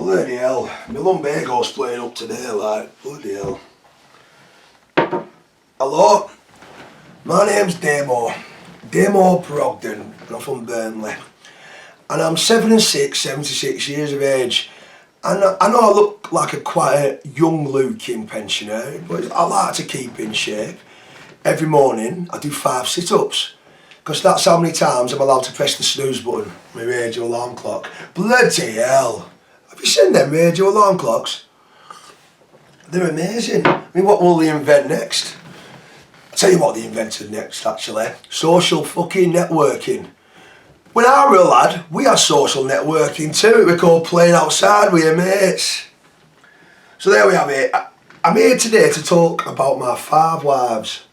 Bloody hell. My lumbago's playing up today, like, bloody hell. Hello, my name's Damo Brogden, and I'm from Burnley. And I'm 76 years of age. And I know I look like quite a young looking pensioner, but I like to keep in shape. Every morning I do 5 sit-ups, because that's how many times I'm allowed to press the snooze button, my radio alarm clock. Bloody hell. Have you seen them radio alarm clocks? They're amazing. I mean, what will they invent next? I'll tell you what they invented next, actually. Social fucking networking. When I were a lad, we had social networking too. It was called playing outside with your mates. So there we have it. I'm here today to talk about my 5 wives.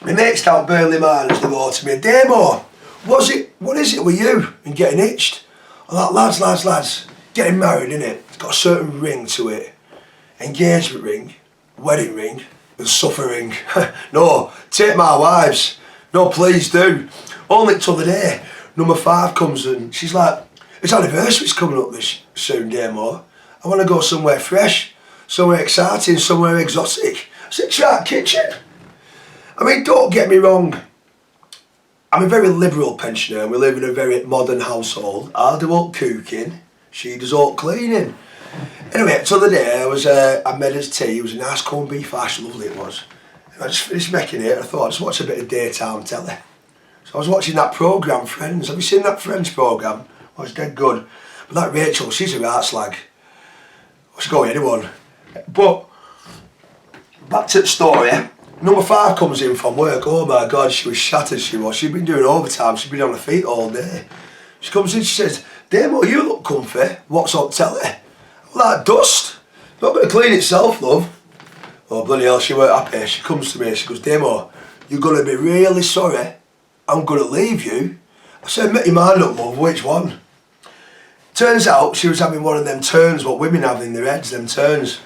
My mates down Burnley miners, they go to me, Damo, what is it with you and getting hitched? I'm like, lads, getting married, innit? It's got a certain ring to it. Engagement ring, wedding ring, and suffering. No, take my wives. No, please do. Only t'other day, number 5 comes and she's like, it's anniversary's coming up this soon, Damo. I want to go somewhere fresh, somewhere exciting, somewhere exotic. I said, try kitchen. I mean, don't get me wrong. I'm a very liberal pensioner and we live in a very modern household. I do all cooking, she does all cleaning. Anyway, t'other day I made us tea. It was a nice corned beef hash, lovely it was. And I just finished making it and I thought I'd just watch a bit of daytime telly. So I was watching that programme, Friends. Have you seen that Friends programme? Oh, it's dead good. But that Rachel, she's a right slag. She'll go with anyone. But, back to the story. Number 5 comes in from work. Oh my God, she was shattered, she was. She'd been doing overtime, she'd been on her feet all day. She comes in, she says, Damo, you look comfy. What's on telly? I'm like, dust. It's not going to clean itself, love. Oh, bloody hell, she weren't happy. She comes to me, she goes, Damo, you're going to be really sorry. I'm going to leave you. I said, make your mind up, love, which one? Turns out she was having one of them turns, what women have in their heads, them turns.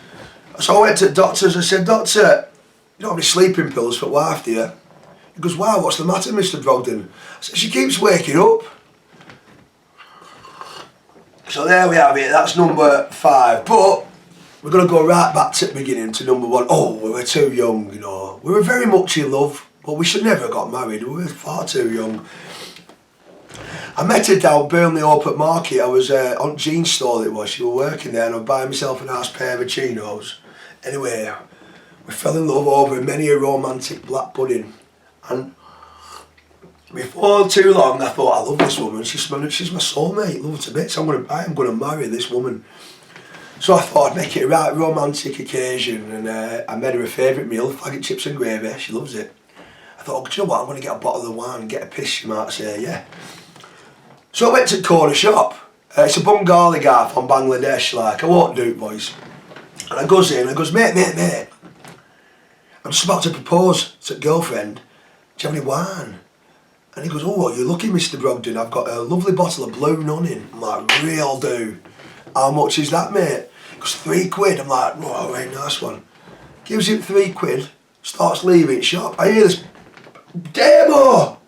So I went to the doctors, I said, Doctor, you don't have any sleeping pills for wife, do you? He goes, wow, what's the matter, Mr. Brogden? I said, she keeps waking up. So there we have it, that's number 5. But we're going to go right back to the beginning, to number 1. Oh, we were too young, you know. We were very much in love, but we should never have got married. We were far too young. I met her down Burnley Open Market. I was on Jean's stall it was. She was working there and I was buying myself a nice pair of chinos. Anyway, we fell in love over many a romantic black pudding. And before too long I thought, I love this woman. She's my soulmate, love her to bits. I'm going to marry this woman. So I thought I'd make it a right romantic occasion and I made her a favourite meal, faggot chips and gravy. She loves it. I thought, oh, do you know what, I'm going to get a bottle of wine and get a piss, she might say, yeah. So I went to the corner shop. It's a Bengali guy from Bangladesh, like, I won't do it, boys. And I goes in and I goes, mate, I'm just about to propose to a girlfriend. Do you have any wine? And he goes, oh, what are you looking, Mr. Brogden? I've got a lovely bottle of Blue Nun in. I'm like, real do. How much is that, mate? He goes, £3. I'm like, oh, right, nice one. Gives him £3, starts leaving shop. I hear this, Damo!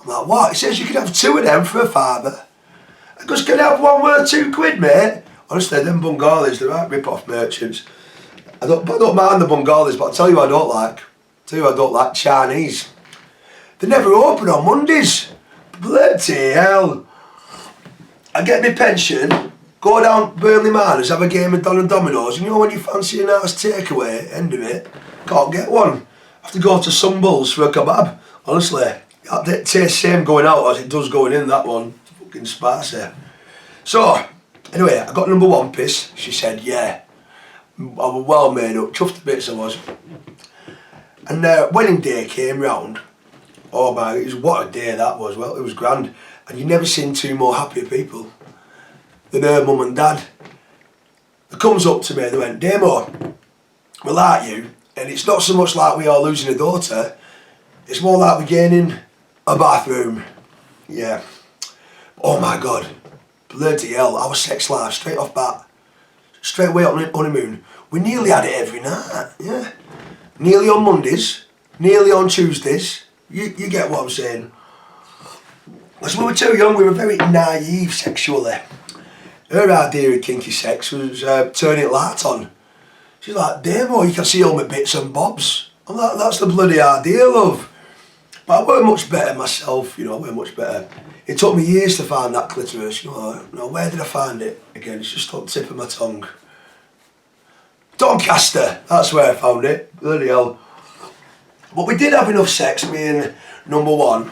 I'm like, what? He says you can have 2 of them for a £5. I goes, can I have one worth £2, mate? Honestly, them Bengalis, they're right rip-off merchants. I don't mind the Bengalis, but I'll tell you what I don't like. Chinese. They never open on Mondays. Bloody hell. I get my pension, go down Burnley Miners, have a game of Domino's, and you know when you fancy a nice takeaway, end of it, can't get one. I have to go to Mumble's for a kebab. Honestly, it tastes the same going out as it does going in, that one. It's fucking spicy. So, anyway, I got number 1 piss. She said, yeah. I was well made up, chuffed to bits I was. And wedding day came round. Oh my, what a day that was. Well, it was grand. And you never seen 2 more happy people than her mum and dad. They comes up to me, they went, Damo, we like you. And it's not so much like we are losing a daughter. It's more like we're gaining a bathroom. Yeah. Oh my God. Bloody hell, our sex life, straight off bat. Straight away on honeymoon. We nearly had it every night, yeah. Nearly on Mondays, nearly on Tuesdays. You get what I'm saying. Because we were too young, we were very naive sexually. her idea of kinky sex was turning light on. She's like, Damo, you can see all my bits and bobs. I'm like, that's the bloody idea, love. But I weren't much better myself, you know, I weren't much better. It took me years to find that clitoris, you know, where did I find it? Again, it's just on the tip of my tongue. Doncaster, that's where I found it, bloody hell. But we did have enough sex, me and number one,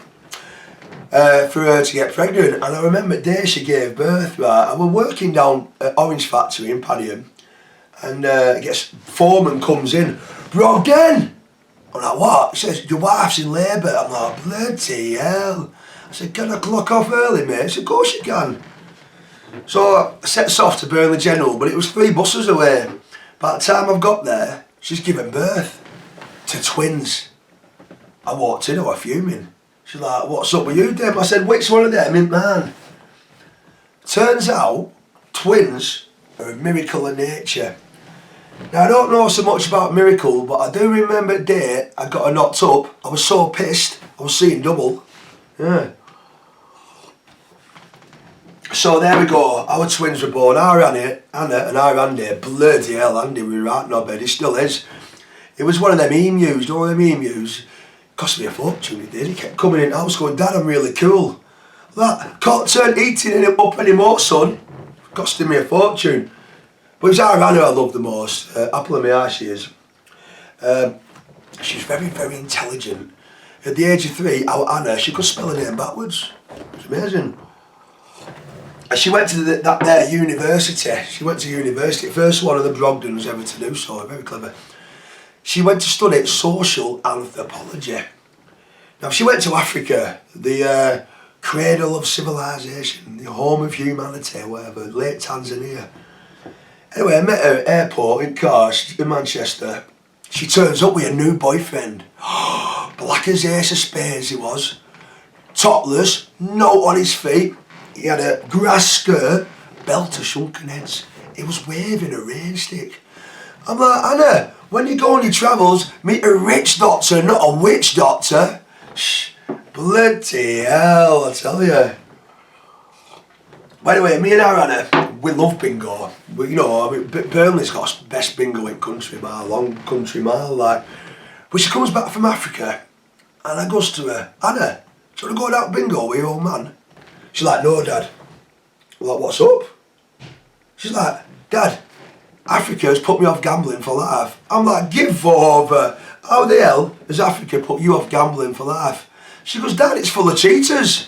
for her to get pregnant. And I remember the day she gave birth, right, I was working down at Orange Factory in Paddington, and foreman comes in, Brogden! I'm like, what? He says, your wife's in labour. I'm like, bloody hell. I said, can I clock off early, mate? He said, of course you can. So I sets off to Burnley General, but it was 3 buses away. By the time I've got there, she's given birth to twins. I walked in, I was fuming. She's like, what's up with you, Deb? I said, which one of them, mint man? Turns out, twins are a miracle of nature. Now, I don't know so much about miracle, but I do remember the day I got her knocked up. I was so pissed, I was seeing double. Yeah. So there we go, our twins were born, Anna and our Andy. Bloody hell, Andy was right knobhead, he still is. It was one of them emus, you know them emus? Cost me a fortune, it did. He kept coming in, I was going, Dad, I'm really cool. That, can't turn eating it up anymore, son. Costing me a fortune. But it was our Anna I loved the most, apple of my eye she is. She was very, very intelligent. At the age of 3, our Anna, she could spell her name backwards. It was amazing. And she went to that university. She went to university, first one of the Brogdens ever to do so, very clever. She went to study social anthropology. Now, she went to Africa, the cradle of civilization, the home of humanity, whatever, Lake Tanzania. Anyway, I met her at airport in cars in Manchester. She turns up with a new boyfriend. Black as ace of spades he was. Topless, no on his feet. He had a grass skirt, belt of shrunken heads. He was waving a rain stick. I'm like, Anna, when you go on your travels, meet a rich doctor, not a witch doctor. Shh, bloody hell, I tell you. By the way, me and our Anna, we love bingo. You know, I mean, Burnley's got the best bingo in country mile, long country mile, like. But she comes back from Africa, and I goes to her, Anna, do you want to go out bingo with your old man? She's like, no, Dad. I'm like, what's up? She's like, Dad, Africa's put me off gambling for life. I'm like, give over. How the hell has Africa put you off gambling for life? She goes, Dad, it's full of cheaters.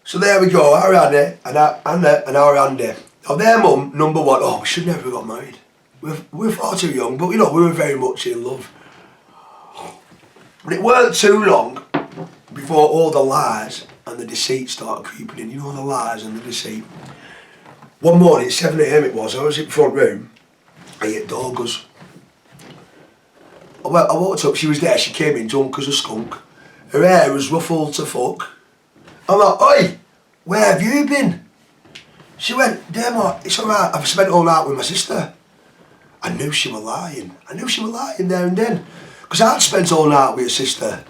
So there we go, our Anna and our Andy. Now their mum, number one, oh, we should never have got married. We're far too young, but you know, we were very much in love. But it weren't too long before all the lies and the deceit started creeping in. You know, the lies and the deceit. One morning, at 7 AM it was, I was in the front room, I hit door goes. I walked up, she was there, she came in drunk as a skunk. Her hair was ruffled to fuck. I'm like, oi, where have you been? She went, Damo, it's alright, I've spent all night with my sister. I knew she was lying. I knew she was lying there and then. Because I'd spent all night with her sister.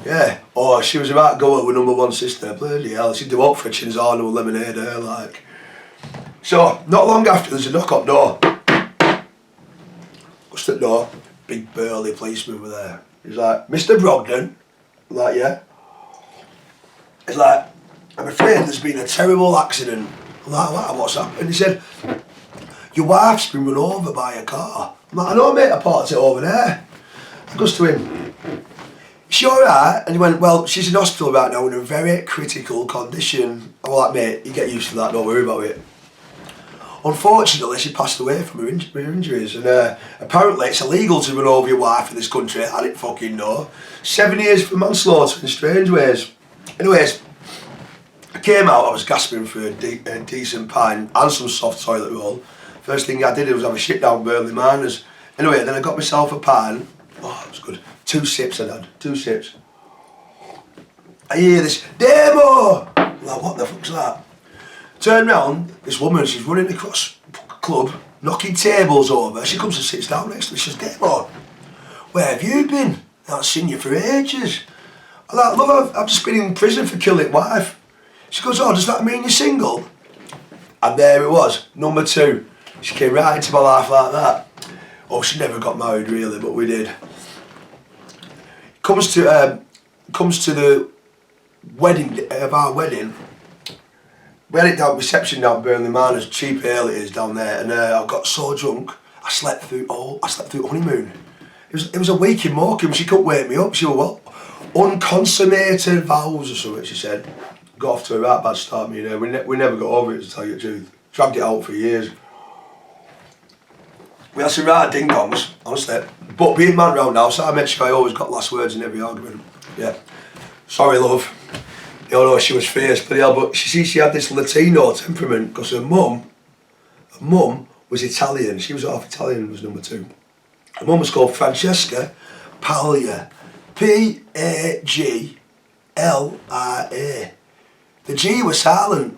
Yeah. Oh, she was about to go out with number one sister. Bloody hell, she'd do up for a Chinzano lemonade, her, like. So, not long after, there's a knock on door. What's the door? Big burly policeman were there. He's like, Mr. Brogden. I'm like, yeah. He's like, I'm afraid there's been a terrible accident. I'm like, what's happened? He said, your wife's been run over by a car. I'm like, I know, mate, I parked it over there. I goes to him, is she alright? And he went, well, she's in hospital right now in a very critical condition. I'm like, mate, you get used to that, don't worry about it. Unfortunately, she passed away from her injuries, and apparently it's illegal to run over your wife in this country. I didn't fucking know. 7 years for manslaughter in strange ways. Anyways, I came out, I was gasping for a decent pint and some soft toilet roll. First thing I did was have a shit down Burnley Miners. Anyway, then I got myself a pint. Oh, it was good. 2 sips I had, 2 sips. I hear this, Damo! I'm like, what the fuck's that? Turn round, this woman, she's running across the club, knocking tables over. She comes and sits down next to me. She says, Damo, where have you been? I haven't seen you for ages. I'm like, love, I've just been in prison for killing wife. She goes, oh, does that mean you're single? And there it was, number 2. She came right into my life like that. Oh, she never got married really, but we did. Comes to the wedding of our wedding. We had it down reception down Burnley Manors, cheap ale it is down there, and I got so drunk I slept through honeymoon. It was a week in Morecambe. She couldn't wake me up. She was well, unconsummated vows or something. She said, got off to a right bad start. Me and her. We never got over it, to tell you the truth. Dragged it out for years. We had some right ding dongs, honestly. But being man round now, so I mentioned I always got last words in every argument. Yeah. Sorry, love. You know, she was fierce, but she had this Latino temperament because her mum was Italian. She was half Italian, was number 2. Her mum was called Francesca Paglia. P-A-G-L-I-A. The G was silent.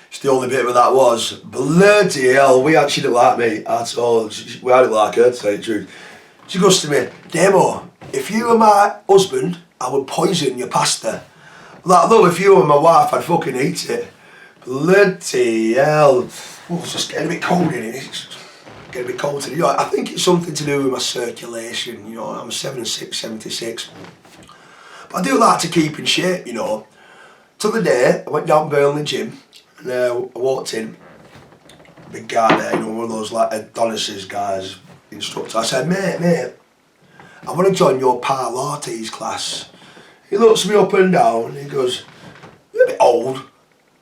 It's the only bit where that was. Bloody hell, she didn't like me at all. We didn't like her, to tell you the truth. She goes to me, Damo, if you were my husband, I would poison your pasta. Like, though, if you were my wife, I'd fucking eat it. Bloody hell. Oh, it's just getting a bit cold in it. It's getting a bit cold today. You know, I think it's something to do with my circulation. You know, I'm 76. But I do like to keep in shape, you know. Till the day, I went down Burnley gym. And I walked in, big guy there, you know, one of those like Adonis's guys, instructor. I said, mate, I want to join your Pilates class. He looks me up and down and he goes, you're a bit old,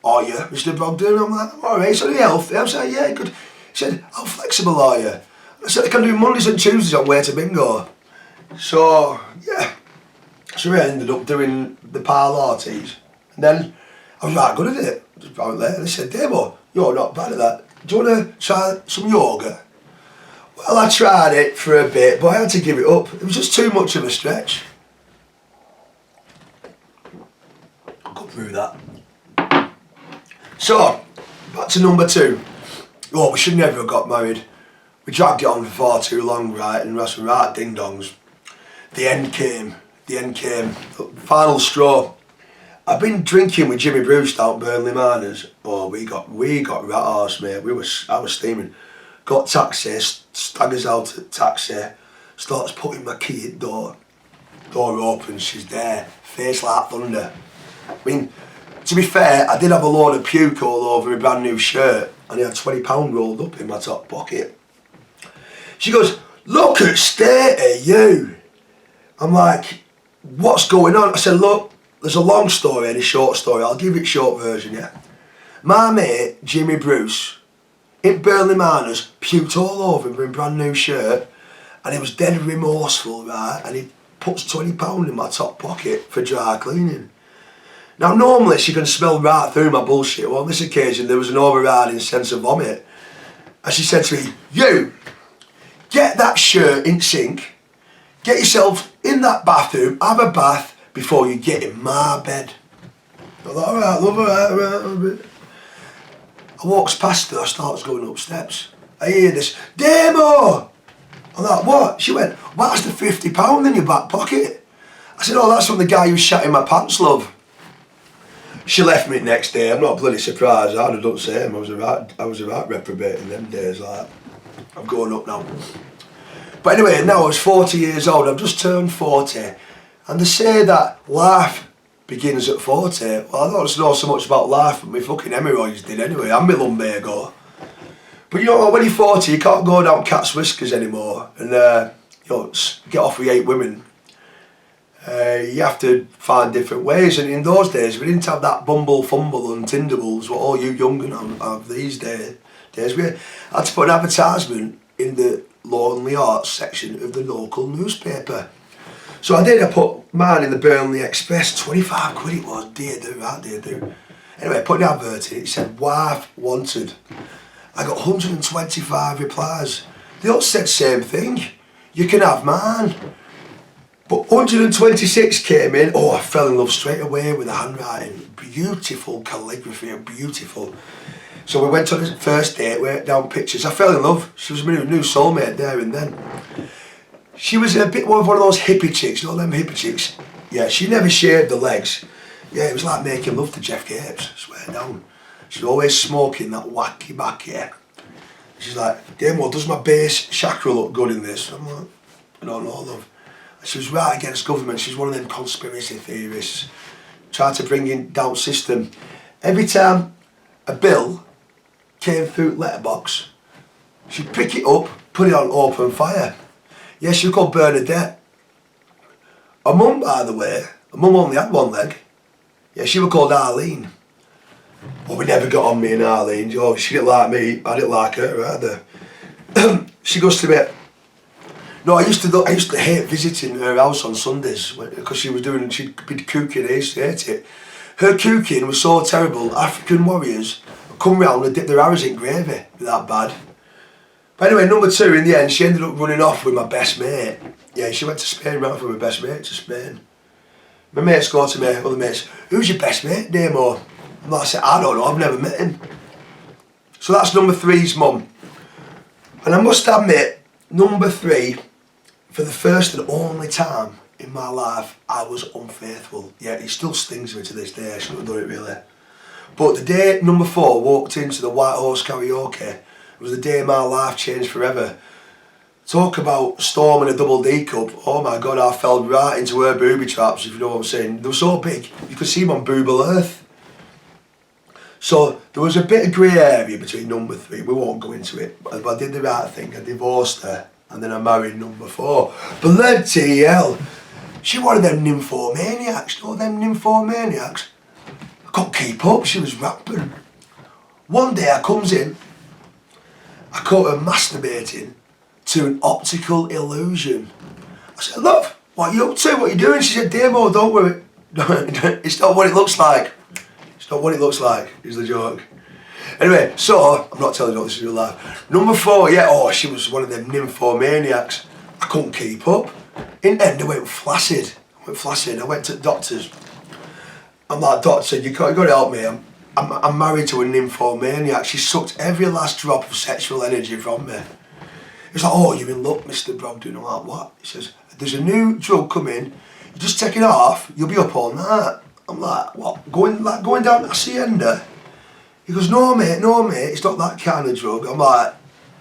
are you, Mr. Brogden? I'm like, I'm alright, so are you healthy? I said, yeah, good. He said, how flexible are you? I said, I can do Mondays and Tuesdays on way to bingo. So, yeah. So we ended up doing the Pilates. And then I was right good at it. Just about there. And they said, Damo, you're not bad at that. Do you want to try some yoga? Well, I tried it for a bit, but I had to give it up. It was just too much of a stretch. I'll go through that. So, back to number 2. Oh, we should never have got married. We dragged it on for far too long, right, and we had some right ding-dongs. The end came. The final straw. I've been drinking with Jimmy Bruce down at Burnley Manors. Oh, we got rat arse, mate. I was steaming. Got taxi, staggers out at taxi, starts putting my key at door. Door opens, she's there, face like thunder. I mean, to be fair, I did have a load of puke all over my brand new shirt, and I had £20 rolled up in my top pocket. She goes, look at state of you. I'm like, what's going on? I said, look, there's a long story and a short story. I'll give you a short version, yeah. My mate, Jimmy Bruce, in Burnley Manors, puked all over him in a brand new shirt, and he was dead remorseful, right? And he puts £20 in my top pocket for dry cleaning. Now, normally she can smell right through my bullshit. Well, on this occasion, there was an overriding sense of vomit. And she said to me, you, get that shirt in sync, get yourself in that bathroom, have a bath before you get in my bed. I thought, alright, love, alright. I walks past her, I starts going up steps. I hear this, Damo! I'm like, what? She went, what's the £50 in your back pocket? I said, oh, that's from the guy who shat in my pants, love. She left me next day. I'm not bloody surprised. I'd have done the same. I was a right reprobate in them days. Like, I'm going up now. But anyway, now I was 40 years old. I've just turned 40. And they say that life begins at 40. Well, I don't know so much about life, but my fucking hemorrhoids did anyway. And my lumbago. But you know, when you're 40, you can't go down cat's whiskers anymore and you know, get off with 8 women. You have to find different ways, and in those days we didn't have that Bumble, Fumble and Tindables, what all you young have these days. We had to put an advertisement in the Lonely Arts section of the local newspaper. So I did, I put mine in the Burnley Express, 25 quid it was, dear do. Anyway, I put an advert in, it said wife wanted. I got 125 replies. They all said same thing, you can have mine. But 126 came in. Oh, I fell in love straight away with the handwriting. Beautiful calligraphy, beautiful. So we went on the first date, we went down pictures. I fell in love. She was my new soulmate there and then. She was a bit more of one of those hippie chicks, you know them hippie chicks? Yeah, she never shaved the legs. Yeah, it was like making love to Jeff Gapes, swear down. She's always smoking that wacky backy. She's like, Damo, does my base chakra look good in this? I'm like, I don't know, love. She was right against government. She's one of them conspiracy theorists. Tried to bring in down system. Every time a bill came through letterbox, she'd pick it up, put it on open fire. Yeah, she was called Bernadette. Her mum, by the way, her mum only had one leg. Yeah, she was called Arlene. Well, we never got on, me and Arlene. Oh, she didn't like me, I didn't like her either. She goes to me. No, I used to hate visiting her house on Sundays because she'd be cooking. I used to hate it. Her cooking was so terrible. African warriors would come round and dip their arrows in gravy. It was that bad. But anyway, number 2, in the end, she ended up running off with my best mate. Yeah, she went to Spain, ran off with my best mate to Spain. My mates go to me, other mates, who's your best mate, Damo? And I said, I don't know, I've never met him. So that's number 3's mum. And I must admit, number 3, for the first and only time in my life, I was unfaithful. Yeah, it still stings me to this day, I shouldn't have done it really. But the day number 4 walked into the White Horse Karaoke, it was the day my life changed forever. Talk about storming a double D cup. Oh my God, I fell right into her booby traps, if you know what I'm saying. They were so big, you could see them on Booble Earth. So there was a bit of grey area between number 3, we won't go into it, but I did the right thing, I divorced her, and then I married number 4. Bloody hell, she one of them nymphomaniacs, you know them nymphomaniacs? I couldn't keep up, she was rampant. One day I comes in, I caught her masturbating to an optical illusion. I said, love, what are you up to, what are you doing? She said, Damo, don't worry, it's not what it looks like. It's not what it looks like, is the joke. Anyway, so, I'm not telling you what this is real life. Number 4, yeah, oh, she was one of them nymphomaniacs. I couldn't keep up. In the end, I went flaccid. I went to the doctors. I'm like, doctor, you got to help me. I'm married to a nymphomaniac. She sucked every last drop of sexual energy from me. He's like, oh, you're in luck, Mr. Brogden. I'm like, what? He says, there's a new drug coming. You just take it off, you'll be up all night. I'm like, what? Going down to Hacienda? He goes, no mate, it's not that kind of drug. I'm like,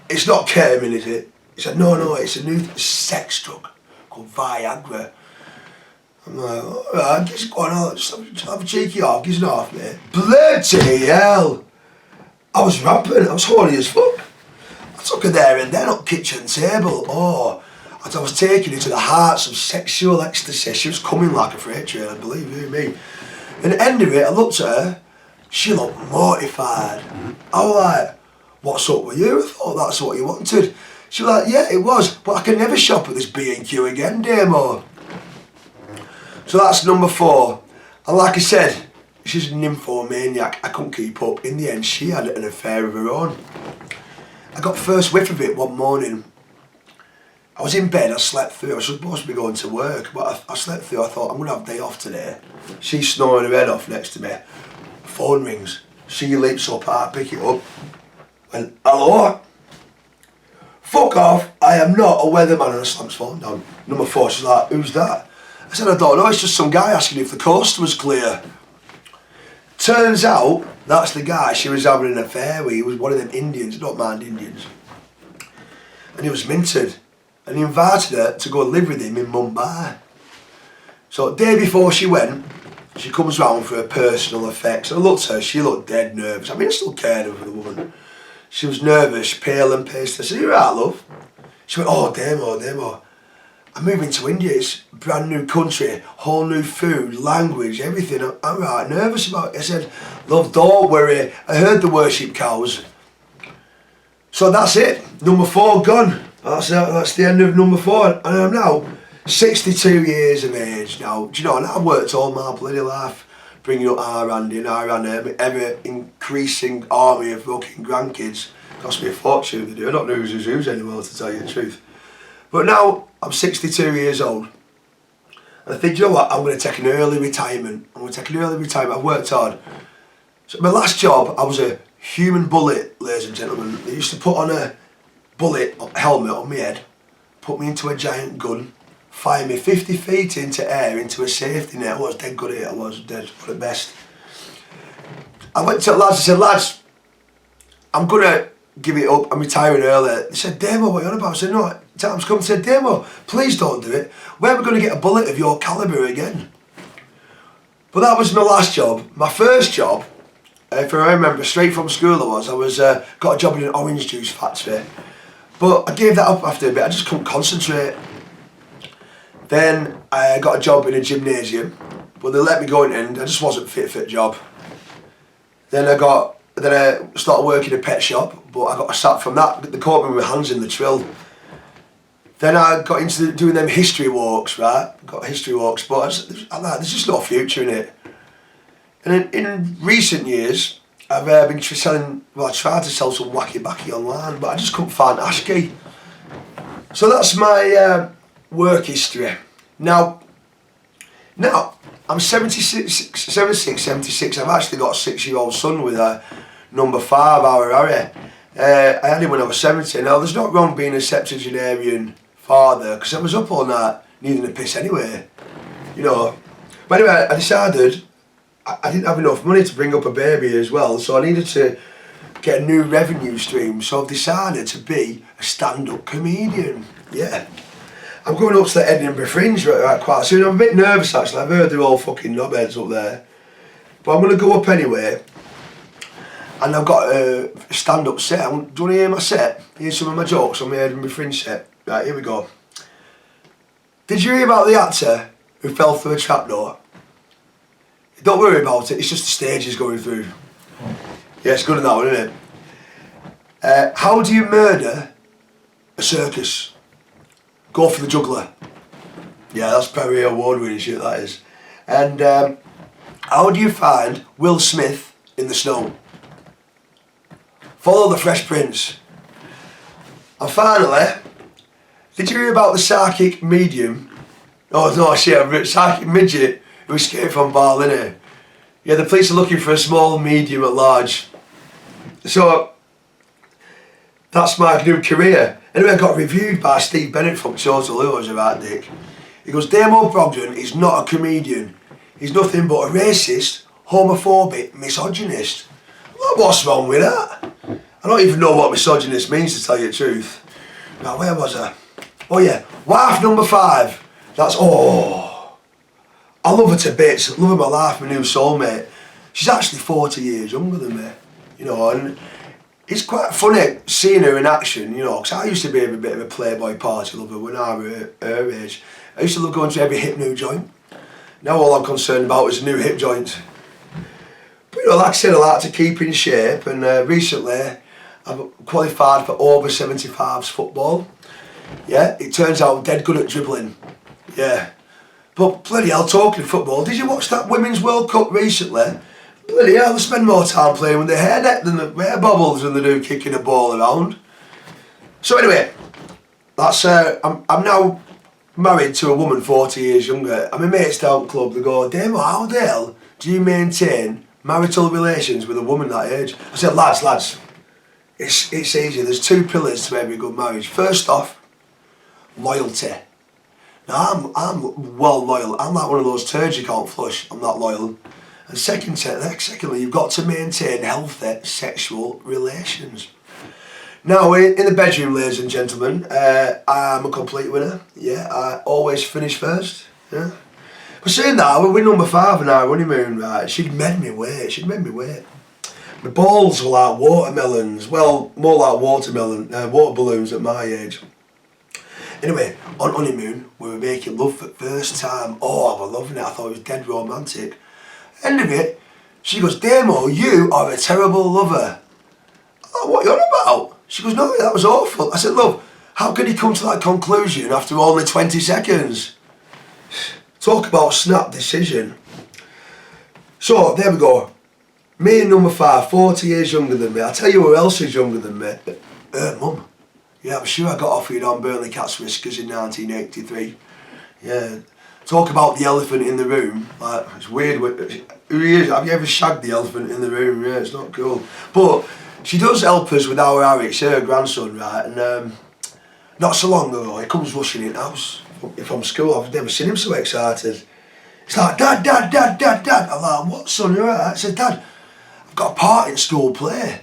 it's not ketamine, is it? He said, no, it's a new sex drug called Viagra. I'm like, alright, just go on, just have a cheeky off, gives it off, mate. Bloody hell! I was rampant, I was horny as fuck. I took her there and then up kitchen table. Oh, I was taking her to the hearts of sexual ecstasy. She was coming like a freight train, believe you me. And at the end of it, I looked at her, she looked mortified. I was like, what's up with you? I thought that's what you wanted. She was like, yeah, it was, but I can never shop at this B&Q again, Damo. So that's number 4. And like I said, she's a nymphomaniac. I couldn't keep up. In the end, she had an affair of her own. I got first whiff of it one morning. I was in bed, I slept through. I was supposed to be going to work, but I slept through. I thought, I'm going to have a day off today. She's snoring her head off next to me. Phone rings. She leaps up, I pick it up. And, hello? Fuck off, I am not a weatherman. And I slams phone down. Number 4, she's like, who's that? I said, I don't know, it's just some guy asking if the coast was clear. Turns out, that's the guy she was having an affair with. He was one of them Indians, I don't mind Indians. And he was minted. And he invited her to go live with him in Mumbai. So the day before she went, she comes round for her personal effects. I looked at her, she looked dead nervous. I mean, I still cared for the woman. She was nervous, pale and pasty. I said, you right, love? She went, oh, Damo. I'm moving to India, it's a brand new country, whole new food, language, everything. I'm right nervous about it. I said, love, don't worry. I heard the worship cows. So that's it, number 4 gone. That's the end of number 4. And I'm now 62 years of age now. Do you know, and I've worked all my bloody life, bringing up our Andy and our Anna, ever increasing army of fucking grandkids. Cost me a fortune to do. I don't know who's anymore, to tell you the truth. But now, I'm 62 years old. And I think, you know what, I'm going to take an early retirement. I've worked hard. So my last job, I was a human bullet, ladies and gentlemen. They used to put on a bullet helmet on my head, put me into a giant gun, fire me 50 feet into air, into a safety net. I was dead good at it, I was dead at best. I went to the lads, I said, lads, I'm going to give it up, I'm retiring early. They said, Damo, what are you on about? I said, no, time's come. They said, Damo, please don't do it. Where are we going to get a bullet of your calibre again? But that was my last job. My first job, if I remember, straight from school I was got a job in an orange juice factory. But I gave that up after a bit, I just couldn't concentrate. Then I got a job in a gymnasium, but they let me go in the end, I just wasn't fit for the job. Then I started working in a pet shop, but I got sacked from that. They caught me with my hands in the trill. Then I got into doing them history walks, right? Got history walks, but there's just no future in it. And in recent years, I've been I tried to sell some wacky backy online, but I just couldn't find ASCII. So that's my work history. Now, I'm 76. I've actually got a 6-year-old son with a number 5, our Harry. I had him when I was 70. Now, there's not wrong being a septuagenarian father, because I was up all night needing a piss anyway, you know. But anyway, I decided I didn't have enough money to bring up a baby as well, so I needed to get a new revenue stream. So I've decided to be a stand-up comedian. Yeah. I'm going up to the Edinburgh Fringe right quite soon. I'm a bit nervous actually, I've heard they're all fucking knobheads up there. But I'm going to go up anyway. And I've got a stand-up set. Do you want to hear my set? Hear some of my jokes on my Edinburgh Fringe set? Right, here we go. Did you hear about the actor who fell through a trapdoor? Don't worry about it, it's just the stage he's going through. Yeah, it's good enough, isn't it? How do you murder a circus? Go for the juggler. Yeah, that's very award-winning shit, that is. And how do you find Will Smith in the snow? Follow the Fresh Prince. And finally, did you hear about the psychic medium? Oh no, psychic midget who escaped from Burnley? Yeah, the police are looking for a small, medium at large. So, that's my new career. Anyway, I got reviewed by Steve Bennett from Total Who was a right dick. He goes, Damo Brogden is not a comedian. He's nothing but a racist, homophobic, misogynist. Well, what's wrong with that? I don't even know what misogynist means, to tell you the truth. Now, where was I? Oh yeah, wife number 5. That's, I love her to bits, love her my life, my new soulmate. She's actually 40 years younger than me, you know, and it's quite funny seeing her in action, you know, because I used to be a bit of a playboy party lover when I was her age. I used to love going to every hip new joint. Now all I'm concerned about is a new hip joint. But you know, like I said, I like to keep in shape, and recently I've qualified for over 75s football. Yeah, it turns out I'm dead good at dribbling. Yeah. But bloody hell, talking football, did you watch that Women's World Cup recently? Bloody hell, they spend more time playing with their hair net than the hair bubbles than they do kicking a ball around. So anyway, that's I'm now married to a woman 40 years younger. I'm a mates down club, they go, Damo, how the hell do you maintain marital relations with a woman that age? I said, lads, it's easy. There's 2 pillars to every good marriage. First off, loyalty. Now I'm well loyal. I'm like one of those turds you can't flush. I'm that loyal. And secondly, you've got to maintain healthy sexual relations. Now, in the bedroom, ladies and gentlemen, I'm a complete winner. Yeah, I always finish first. Yeah. But saying that, we're number 5 on our honeymoon, right? She'd made me wait. My balls were like watermelons. Well, more like water balloons at my age. Anyway, on honeymoon, we were making love for the first time. Oh, I was loving it. I thought it was dead romantic. End of it, she goes, Damo, you are a terrible lover. Oh, what are you on about? She goes, no, that was awful. I said, love, how could you come to that conclusion after only 20 seconds? Talk about snap decision. So, there we go. Me and number 5, 40 years younger than me. I'll tell you who else is younger than me. Her mum. Yeah, I'm sure I got offered on Burnley Cats Whiskers in 1983. Yeah. Talk about the elephant in the room. Like, it's weird. Who is? Have you ever shagged the elephant in the room? Yeah, it's not cool. But she does help us with our Harry, it's her grandson, right? And not so long ago, he comes rushing in the house from school. I've never seen him so excited. He's like, Dad. I'm like, what, son? You alright? I said, Dad, got a part in school play.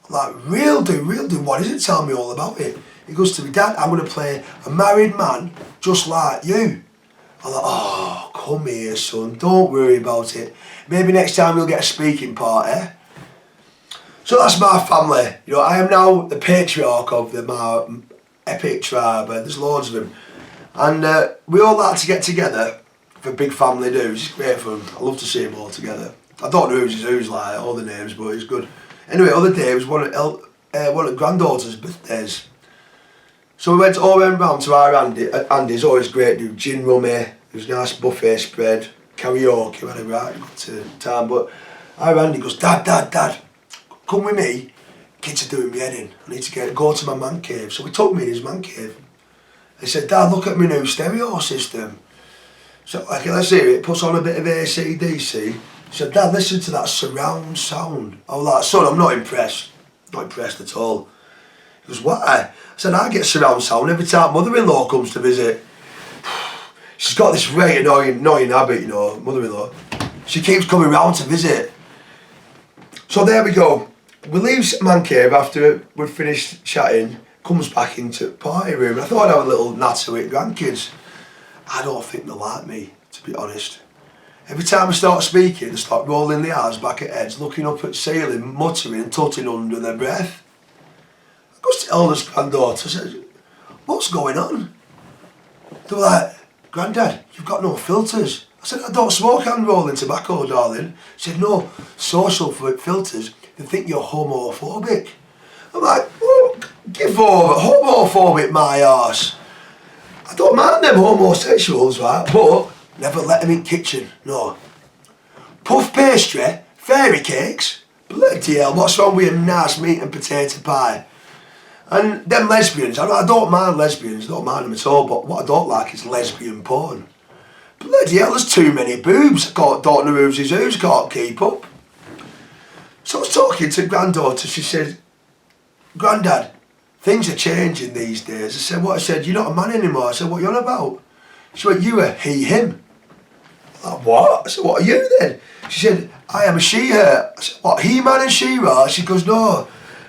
I'm like, real dude, what is it? Tell me all about it. He goes to me, Dad, I'm going to play a married man just like you. I'm like, oh, come here, son, don't worry about it. Maybe next time you'll get a speaking part, eh? So that's my family. You know, I am now the patriarch of my epic tribe, and there's loads of them. And we all like to get together for big family do. It's great fun. I love to see them all together. I don't know who's like, all the names, but it's good. Anyway, other day was one of granddaughter's birthdays. So we went all round to our Andy's, always great dude, gin rummy, there was a nice buffet spread, karaoke, we had a right good time. But our Andy goes, Dad, come with me, kids are doing me head in. I need to go to my man cave. So we took me in his man cave. He said, Dad, look at my new stereo system. So, okay, let's hear it. Puts on a bit of AC/DC. He said, Dad, listen to that surround sound. I was like, son, I'm not impressed. Not impressed at all. He goes, why? I said, I get surround sound every time mother-in-law comes to visit. She's got this very annoying habit, you know, mother-in-law. She keeps coming round to visit. So there we go. We leave man cave after we've finished chatting, comes back into the party room. And I thought I'd have a little natter with grandkids. I don't think they like me, to be honest. Every time I start speaking, they start rolling their eyes back at heads, looking up at ceiling, muttering and tutting under their breath. I goes to eldest granddaughter, I said, what's going on? They were like, Grandad, you've got no filters. I said, I don't smoke and roll in tobacco, darling. She said, no, social filters, they think you're homophobic. I'm like, oh, give over, homophobic my arse. I don't mind them homosexuals, right, but never let them in kitchen, no. Puff pastry, fairy cakes, bloody hell, what's wrong with a nice meat and potato pie? And them lesbians, I don't mind lesbians, don't mind them at all, but what I don't like is lesbian porn. Bloody hell, there's too many boobs, don't know who's can't keep up. So I was talking to granddaughter, she said, Grandad, things are changing these days. I said, what? I said, you're not a man anymore. I said, what are you on about? She went, you are he, him. I'm like, what? I said, what are you then? She said, I am a she, her. I said, what, he, man and she, right? She goes, no,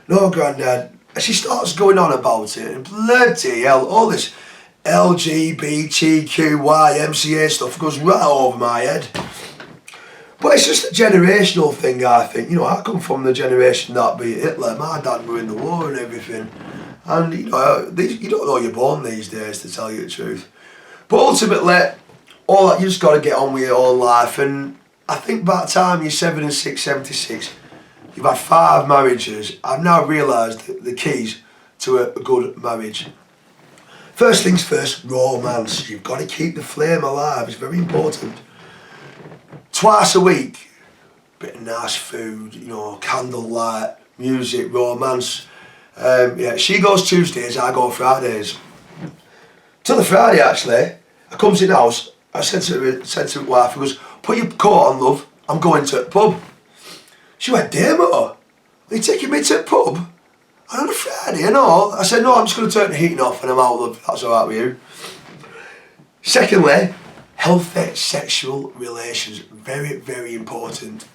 Grandad. And she starts going on about it, and bloody hell, all this LGBTQY, MCA stuff goes right over my head. But it's just a generational thing, I think. You know, I come from the generation that beat Hitler. My dad were in the war and everything. And, you know, you don't know you're born these days, to tell you the truth. But ultimately, all that, you just got to get on with your own life. And I think by the time you're 76, 76, you've had 5 marriages. I've now realised the keys to a good marriage. First things first, romance. You've got to keep the flame alive. It's very important. Twice a week, bit of nice food, you know, candlelight, music, romance. Yeah, she goes Tuesdays, I go Fridays. Till the Friday, actually, I comes in the house, I said to my wife, I goes, put your coat on, love, I'm going to the pub. She went, Damo, are you taking me to the pub? And on a Friday and all? I said, no, I'm just going to turn the heating off and I'm out, love, that's alright with you. Secondly, healthy sexual relations, very, very important.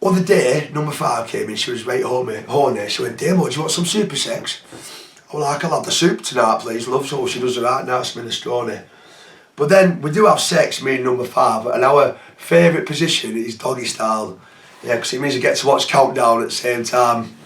Other day, number 5 came in, she was very horny. She went, Damo, do you want some super sex? I was like, I'll have the soup tonight, please, love. So she does the right nice minestrone. But then we do have sex, me and number 5, and our favourite position is doggy style. Yeah, because it means you get to watch Countdown at the same time.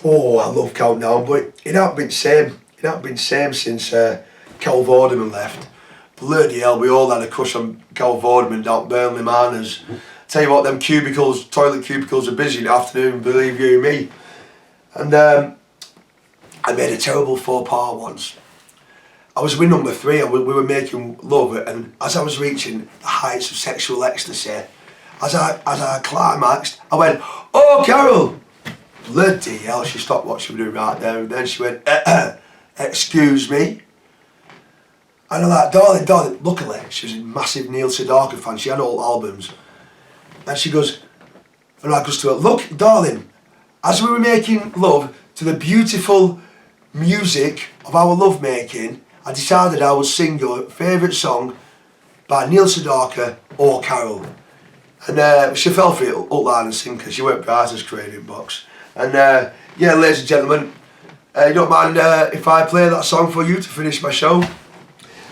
Oh, I love Countdown, but it hasn't been same. It hasn't been same since Kel Vorderman left. Bloody hell, we all had a crush on Kel Vorderman down at Burnley Miners. Tell you what, them toilet cubicles are busy in the afternoon, believe you me. And I made a terrible faux pas once. I was with number 3 and we were making love, and as I was reaching the heights of sexual ecstasy, as I climaxed, I went, oh, Carol! Bloody hell, she stopped what she was doing right there, and then she went, excuse me? And I'm like, darling, luckily, she was a massive Neil Sedaka fan, she had all albums. And she goes, and I goes to her, look, darling, as we were making love to the beautiful music of our love making, I decided I would sing your favourite song by Neil Sedaka or Carol. And she fell for it, up, line and sinker. She went Brighton's training box. And yeah, ladies and gentlemen, you don't mind if I play that song for you to finish my show?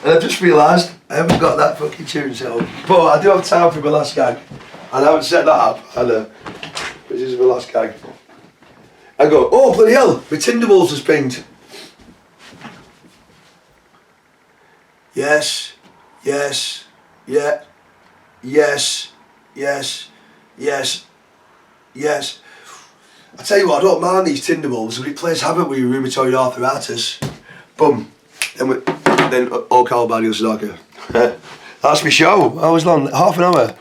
And I've just realised I haven't got that fucking tune set up. But I do have time for my last gag. And I haven't set that up either. This is my last gag. I go, oh bloody hell, my Tinder balls has pinged. Yes, yes, yeah, yes, yes, yes, yes. I tell you what, I don't mind these Tinder balls, but it plays havoc with your rheumatoid arthritis. Boom. Then all call bad, you'll stalker. That's my show. I was long, half an hour.